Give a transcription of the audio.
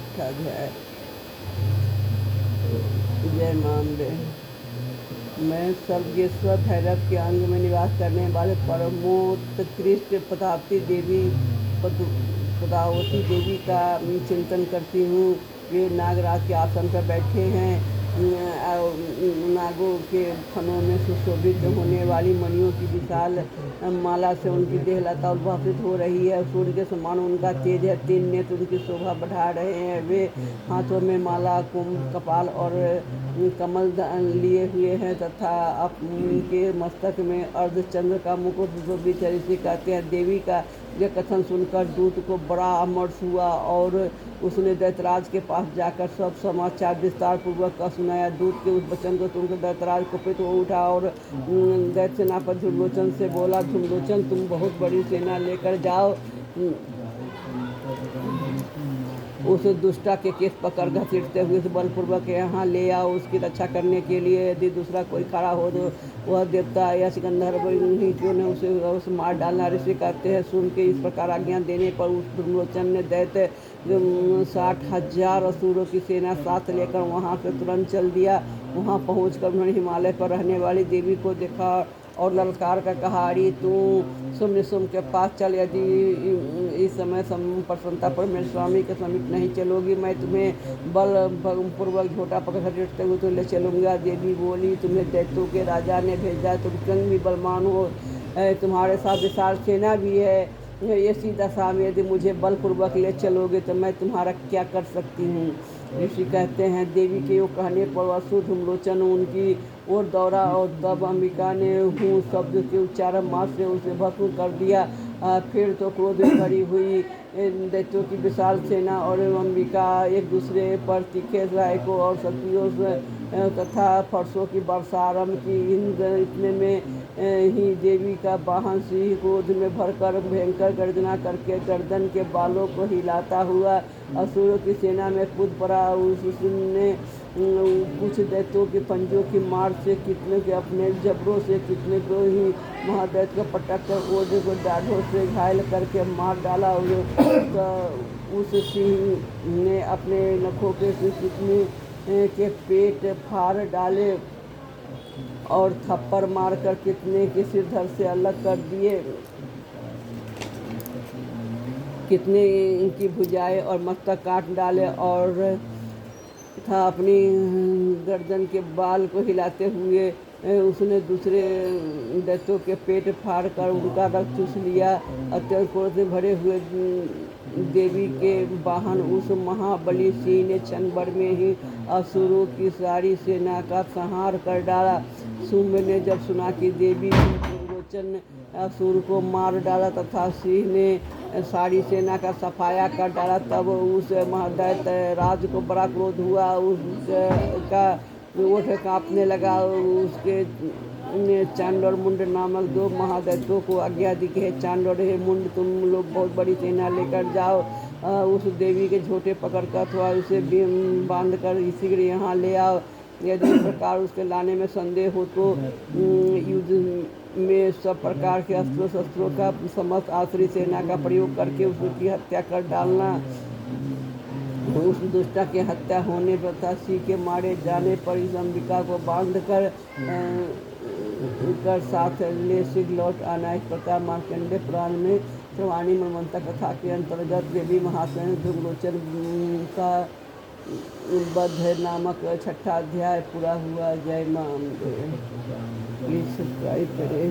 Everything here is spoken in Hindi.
छठा अध्याय। जय मां अम्बे। मैं सर्वेश्वर भैरव के अंग में निवास करने वाले परमोत्कृष्ट प्रतापती देवी पदावती देवी का चिंतन करती हूँ। वे नागराज के आसन पर बैठे हैं। नागों के फनों में सुशोभित होने वाली मणियों की विशाल माला से उनकी देहलता उद्भासित हो रही है। सूर्य के समान उनका तेज है। 3 नेत्र उनकी शोभा बढ़ा रहे हैं। वे हाथों में माला, कुंभ, कपाल और कमल लिए हुए हैं तथा उनके मस्तक में अर्धचंद्र का मुकुट सुशोभित है। इसे कहते हैं। देवी का यह कथन सुनकर दूत को बड़ा अमर्ष हुआ और उसने दैतराज के पास जाकर सब समाचार विस्तार पूर्वक का सुनाया। दूत के उस वचन को सुनकर दैतराज कुपित हो उठा और दैत्य सेनापति धूम्रलोचन से बोला, धूम्रलोचन, तुम बहुत बड़ी सेना लेकर जाओ। उस दुष्टा के केस पकड़ घसीटते हुए बलपूर्वक यहाँ ले आओ। उसकी रक्षा करने के लिए यदि दूसरा कोई खड़ा हो तो वह देवता या सिकंदर ही क्यों न उसे मार डालना। ऋषि कहते हैं। सुन के इस प्रकार आज्ञा देने पर उस धूम्रलोचन ने दैत्य 60,000 असुरों की सेना साथ लेकर वहाँ से तुरंत चल दिया। वहाँ पहुँचकर उन्होंने हिमालय पर रहने वाली देवी को देखा और ललकार कर कहा, अरे तू सुम के पास चल। यदि इस समय प्रसन्नता पर मेरे स्वामी के समीप नहीं चलोगी, मैं तुम्हें बल पूर्वक झोटा पकड़ घसीटते हुए तो ले चलूँगा। देवी बोली, तुम्हें दैत्यों के राजा ने भेजा, तुम क्यों भी बलवान हो, तुम्हारे साथ विशाल सेना भी है। ऐसी दशा में यदि मुझे बलपूर्वक ले चलोगे तो मैं तुम्हारा क्या कर सकती हूँ। ऋषि कहते हैं। देवी के योग कहने पर वसु धूम्रलोचन उनकी ओर दौड़ा और तब अंबिका ने हूँ शब्द के उच्चारण मात्र से उसे भस्म कर दिया। फिर तो क्रोध में भरी हुई दैत्यों की विशाल सेना और अंबिका एक दूसरे पर तीखे सहायकों और शक्तियों तथा फरसों की वर्षा आरंभ की। इतने में ही देवी का वाहन सिंह क्रोध में भरकर भयंकर गर्जना करके गर्दन के बालों को हिलाता हुआ असुरों की सेना में कूद पड़ा। उसने कुछ दैत्यों के पंजों की मार से कितने के अपने जबड़ों से कितने को ही महादैत्य को पटक कर ओझे को दाढ़ों से घायल करके मार डाला। उस सिंह ने अपने नखों के कितने के पेट फाड़ डाले और थप्पड़ मारकर कितने के सिर धड़ से अलग कर दिए। कितने की भुजाएं और मस्तक काट डाले और था अपनी गर्दन के बाल को हिलाते हुए उसने दूसरे दैत्यों के पेट फाड़ कर उनका रक्त चूस लिया। अत्यंत क्रोध में भरे हुए देवी के वाहन उस महाबली सिंह ने क्षण भर में ही असुरों की सारी सेना का संहार कर डाला। शुंभ ने जब सुना कि देवी धूम्रलोचन असुर को मार डाला तथा सिंह ने सारी सेना का सफाया कर डाला, तब उस महादैत्य राज को बड़ा क्रोध हुआ। उसका ओठ कांपने लगा। उसके चांड और मुंड नामक 2 महादैत्यों को आज्ञा दी कि चांड और हे मुंड, तुम लोग बहुत बड़ी सेना लेकर जाओ। उस देवी के झोटे पकड़कर अथवा उसे बांध कर शीघ्र यहाँ ले आओ। यदि इस प्रकार उसके लाने में संदेह हो तो युद्ध में सब प्रकार के अस्त्रों शस्त्रों का समस्त आश्री सेना का प्रयोग करके उसकी हत्या कर डालना। उस दुष्टा की हत्या होने तथा सिंह के मारे जाने पर इस अंबिका को बांध कर साथ ले शीघ्र लौट आना। इस प्रकार मार्कंडेय पुराण में श्रवाणी मनवंता कथा के अंतर्गत देवी महात्म्य धूम्रलोचन का वध नामक छठा अध्याय पूरा हुआ। जय मां अम्बे। प्लीज सब्सक्राइब करें।